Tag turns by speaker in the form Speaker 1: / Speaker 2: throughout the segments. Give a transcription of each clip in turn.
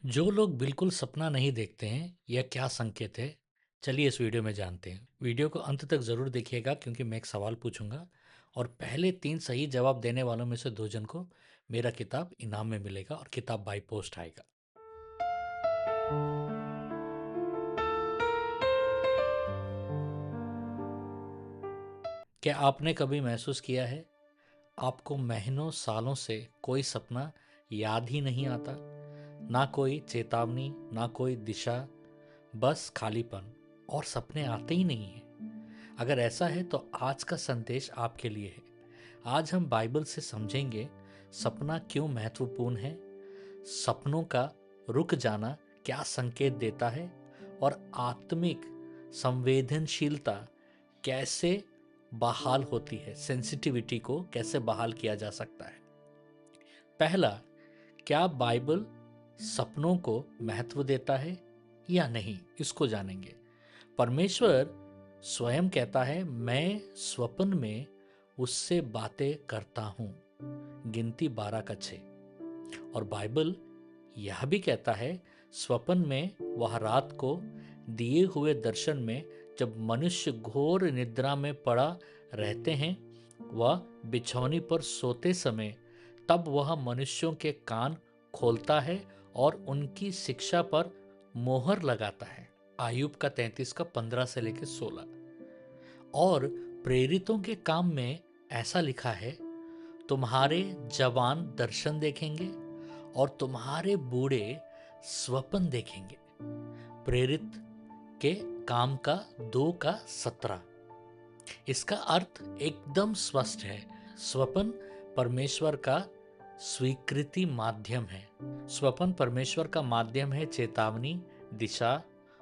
Speaker 1: जो लोग बिल्कुल सपना नहीं देखते हैं, यह क्या संकेत है? चलिए इस वीडियो में जानते हैं। वीडियो को अंत तक ज़रूर देखिएगा क्योंकि मैं एक सवाल पूछूंगा और पहले 3 सही जवाब देने वालों में से 2 जन को मेरा किताब इनाम में मिलेगा और किताब बाय पोस्ट आएगा। क्या आपने कभी महसूस किया है, आपको महीनों सालों से कोई सपना याद ही नहीं आता? ना कोई चेतावनी, ना कोई दिशा, बस खालीपन और सपने आते ही नहीं हैं। अगर ऐसा है तो आज का संदेश आपके लिए है। आज हम बाइबल से समझेंगे सपना क्यों महत्वपूर्ण है, सपनों का रुक जाना क्या संकेत देता है और आत्मिक संवेदनशीलता कैसे बहाल होती है, सेंसिटिविटी को कैसे बहाल किया जा सकता है। पहला, क्या बाइबल सपनों को महत्व देता है या नहीं, इसको जानेंगे। परमेश्वर स्वयं कहता है, मैं स्वप्न में उससे बातें करता हूं। गिनती 12 का 6। और बाइबल यह भी कहता है, स्वप्न में वह रात को दिए हुए दर्शन में जब मनुष्य घोर निद्रा में पड़ा रहते हैं, वह बिछौनी पर सोते समय तब वह मनुष्यों के कान खोलता है और उनकी शिक्षा पर मोहर लगाता है। आयुब का 33 का 15 से लेकर 16। और प्रेरितों के काम में ऐसा लिखा है, तुम्हारे जवान दर्शन देखेंगे और तुम्हारे बूढ़े स्वप्न देखेंगे। प्रेरित के काम का 2 का 17। इसका अर्थ एकदम स्पष्ट है। स्वप्न परमेश्वर का स्वीकृति माध्यम है। स्वप्न परमेश्वर का माध्यम है चेतावनी, दिशा,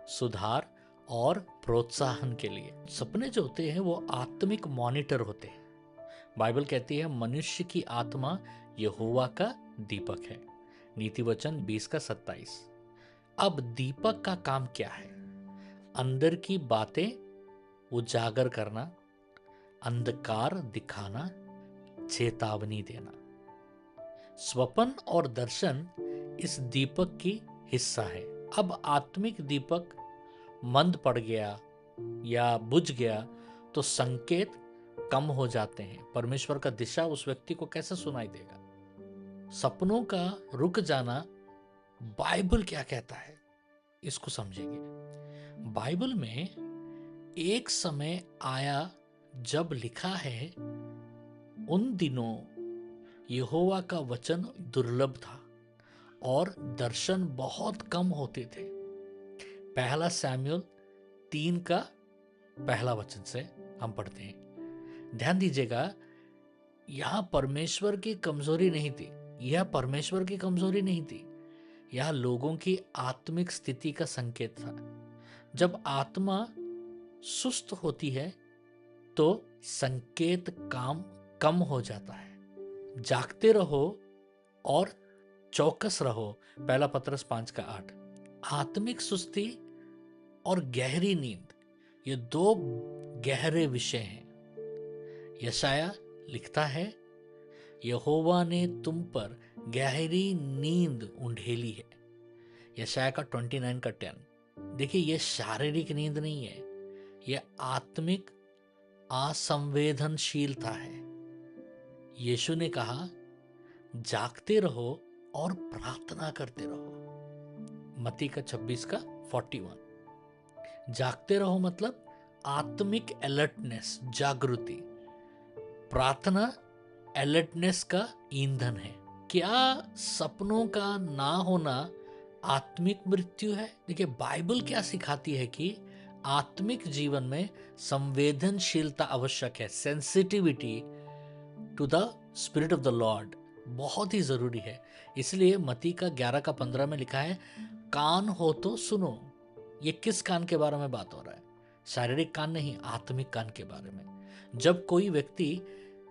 Speaker 1: सुधार और प्रोत्साहन के लिए। सपने जो होते हैं वो आत्मिक मॉनिटर होते हैं। बाइबल कहती है, मनुष्य की आत्मा यहोवा का दीपक है। नीति वचन 20 का 27। अब दीपक का काम क्या है? अंदर की बातें उजागर करना, अंधकार दिखाना, चेतावनी देना। स्वप्न और दर्शन इस दीपक की हिस्सा है। अब आत्मिक दीपक मंद पड़ गया या बुझ गया तो संकेत कम हो जाते हैं। परमेश्वर का दिशा उस व्यक्ति को कैसे सुनाई देगा? सपनों का रुक जाना बाइबल क्या कहता है, इसको समझेंगे। बाइबल में एक समय आया जब लिखा है, उन दिनों यहोवा का वचन दुर्लभ था और दर्शन बहुत कम होते थे। पहला सैमुएल 3 का पहला वचन से हम पढ़ते हैं। ध्यान दीजिएगा, यह परमेश्वर की कमजोरी नहीं थी। यह परमेश्वर की कमजोरी नहीं थी, यह लोगों की आत्मिक स्थिति का संकेत था। जब आत्मा सुस्त होती है तो संकेत काम कम हो जाता है। जागते रहो और चौकस रहो। पहला पतरस 5 का 8। आत्मिक सुस्ती और गहरी नींद, ये 2 गहरे विषय हैं। यशाया लिखता है, यहोवा ने तुम पर गहरी नींद उंडेली है। यशाया का 29 का 10। देखिए, यह शारीरिक नींद नहीं है, यह आत्मिक असंवेदनशीलता है। यीशु ने कहा, जागते रहो और प्रार्थना करते रहो। मत्ती का 26 का 41। जागते रहो मतलब आत्मिक अलर्टनेस, जागृति। प्रार्थना अलर्टनेस का ईंधन है। क्या सपनों का ना होना आत्मिक मृत्यु है? देखिए, बाइबल क्या सिखाती है कि आत्मिक जीवन में संवेदनशीलता आवश्यक है। Sensitivity to the spirit of the lord बहुत ही जरूरी है। इसलिए मत्ती का 11 का 15 में लिखा है, कान हो तो सुनो। ये किस कान के बारे में बात हो रहा है? शारीरिक कान नहीं, आत्मिक कान के बारे में। जब कोई व्यक्ति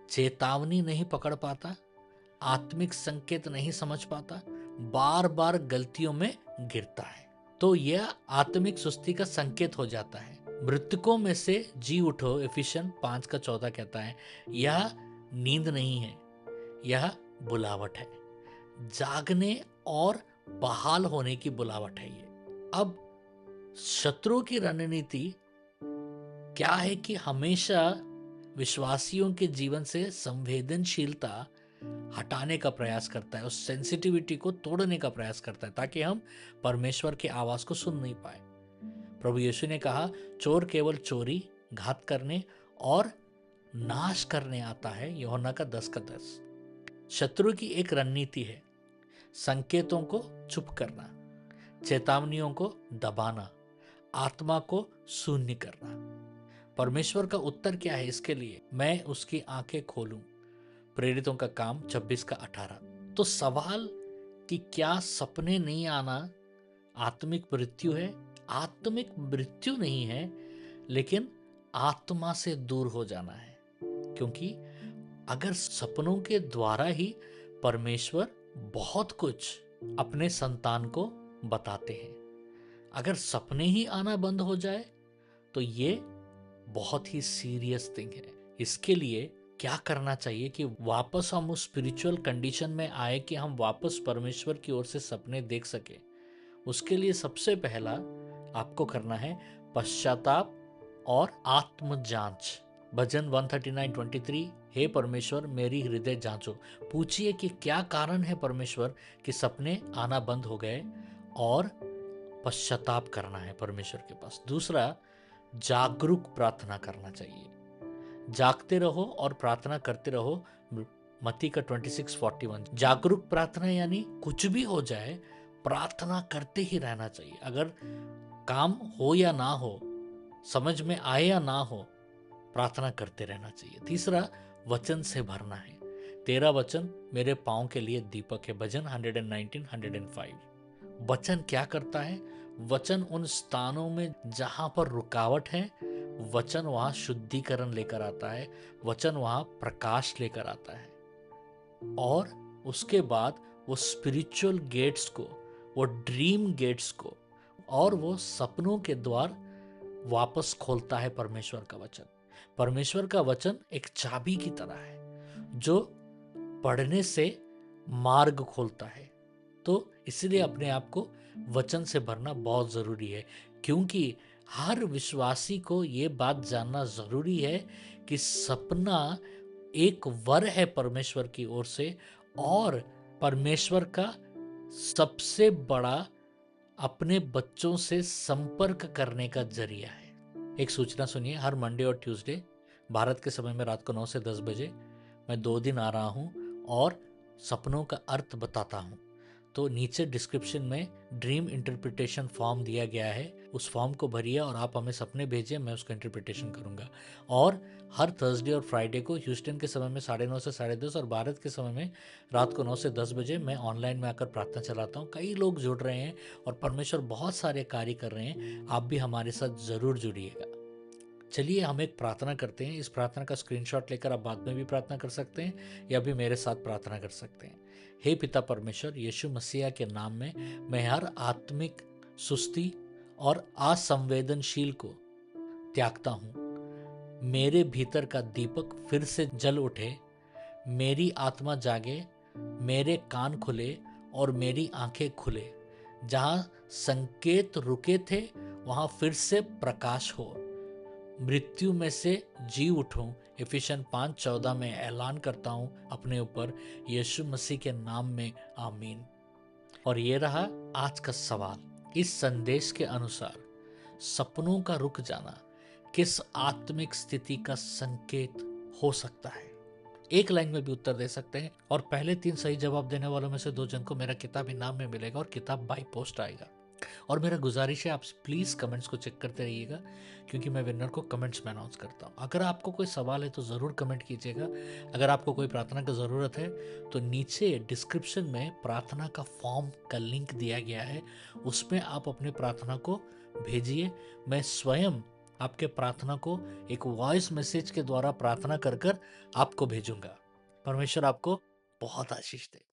Speaker 1: चेतावनी नहीं पकड़ पाता, आत्मिक संकेत नहीं समझ पाता, बार बार गलतियों में गिरता है, तो यह आत्मिक सुस्ती का संकेत हो जाता है। मृतकों में से जी उठो, एफिशियन 5 का 14 कहता है, यह नींद नहीं है, यह बुलावट है। जागने और बहाल होने की बुलावट है ये। अब शत्रु की रणनीति क्या है कि हमेशा विश्वासियों के जीवन से संवेदनशीलता हटाने का प्रयास करता है, उस सेंसिटिविटी को तोड़ने का प्रयास करता है, ताकि हम परमेश्वर की आवाज को सुन नहीं पाए। प्रभु यीशु ने कहा, चोर केवल चोरी, घात करने और नाश करने आता है, यूहन्ना का 10:10। शत्रु की एक रणनीति है संकेतों को चुप करना, चेतावनियों को दबाना, आत्मा को शून्य करना। परमेश्वर का उत्तर क्या है इसके लिए? मैं उसकी आंखें खोलूं। प्रेरितों का काम 26:18। तो सवाल कि क्या सपने नहीं आना आत्मिक मृत्यु है? आत्मिक मृत्यु नहीं है, लेकिन आत्मा से दूर हो जाना है। क्योंकि अगर सपनों के द्वारा ही परमेश्वर बहुत कुछ अपने संतान को बताते हैं, अगर सपने ही आना बंद हो जाए तो ये बहुत ही सीरियस थिंग है। इसके लिए क्या करना चाहिए कि वापस हम उस स्पिरिचुअल कंडीशन में आए कि हम वापस परमेश्वर की ओर से सपने देख सके। उसके लिए सबसे पहला आपको करना है पश्चाताप और आत्म जांच। भजन 139:23, हे परमेश्वर मेरी हृदय जांचो। पूछिए कि क्या कारण है परमेश्वर कि सपने आना बंद हो गए, और पश्चाताप करना है परमेश्वर के पास। दूसरा, जागरूक प्रार्थना करना चाहिए। जागते रहो और प्रार्थना करते रहो, मत्ती का 26:41। जागरूक प्रार्थना यानी कुछ भी हो जाए प्रार्थना करते ही रहना चाहिए। अगर काम हो या ना हो, समझ में आए या ना हो, प्रार्थना करते रहना चाहिए। तीसरा, वचन से भरना है। तेरा वचन मेरे पांव के लिए दीपक है। भजन 119:105। वचन क्या करता है? वचन उन स्थानों में जहां पर रुकावट है, वचन वहां शुद्धिकरण लेकर आता है, वचन वहां प्रकाश लेकर आता है। और उसके बाद वो स्पिरिचुअल गेट्स को, वो ड्रीम गेट्स को और वो सपनों के द्वार वापस खोलता है परमेश्वर का वचन। परमेश्वर का वचन एक चाबी की तरह है जो पढ़ने से मार्ग खोलता है। तो इसलिए अपने आप को वचन से भरना बहुत जरूरी है, क्योंकि हर विश्वासी को ये बात जानना जरूरी है कि सपना एक वर है परमेश्वर की ओर से, और परमेश्वर का सबसे बड़ा अपने बच्चों से संपर्क करने का जरिया है। एक सूचना सुनिए, हर मंडे और ट्यूसडे भारत के समय में रात को 9 से 10 बजे मैं 2 दिन आ रहा हूँ और सपनों का अर्थ बताता हूँ। तो नीचे डिस्क्रिप्शन में ड्रीम इंटरप्रिटेशन फॉर्म दिया गया है, उस फॉर्म को भरिए और आप हमें सपने भेजिए, मैं उसका इंटरप्रिटेशन करूंगा। और हर थर्सडे और फ्राइडे को ह्यूस्टन के समय में 9:30 से 10:30 और भारत के समय में रात को 9 से 10 बजे मैं ऑनलाइन में आकर प्रार्थना चलाता हूँ। कई लोग जुड़ रहे हैं और परमेश्वर बहुत सारे कार्य कर रहे हैं। आप भी हमारे साथ ज़रूर जुड़िएगा। चलिए हम एक प्रार्थना करते हैं। इस प्रार्थना का स्क्रीनशॉट लेकर आप बाद में भी प्रार्थना कर सकते हैं या भी मेरे साथ प्रार्थना कर सकते हैं। हे पिता परमेश्वर, यीशु मसीह के नाम में मैं हर आत्मिक सुस्ती और असंवेदनशील को त्यागता हूँ। मेरे भीतर का दीपक फिर से जल उठे, मेरी आत्मा जागे, मेरे कान खुले और मेरी आंखें खुले। जहाँ संकेत रुके थे वहाँ फिर से प्रकाश हो। मृत्यु में से जी उठूं। इफिशियन 5:14 में ऐलान करता हूं अपने ऊपर, यीशु मसीह के नाम में, आमीन। और ये रहा आज का सवाल। इस संदेश के अनुसार सपनों का रुक जाना किस आत्मिक स्थिति का संकेत हो सकता है? एक लाइन में भी उत्तर दे सकते हैं और पहले 3 सही जवाब देने वालों में से 2 जन को मेरा किताब इनाम में मिलेगा और किताब बाय पोस्ट आएगा। और मेरा गुजारिश है आप प्लीज़ कमेंट्स को चेक करते रहिएगा, क्योंकि मैं विनर को कमेंट्स में अनाउंस करता हूँ। अगर आपको कोई सवाल है तो ज़रूर कमेंट कीजिएगा। अगर आपको कोई प्रार्थना की ज़रूरत है तो नीचे डिस्क्रिप्शन में प्रार्थना का फॉर्म का लिंक दिया गया है, उसमें आप अपनी प्रार्थना को भेजिए। मैं स्वयं आपके प्रार्थना को एक वॉइस मैसेज के द्वारा प्रार्थना कर कर आपको भेजूंगा। परमेश्वर आपको बहुत आशीष दे।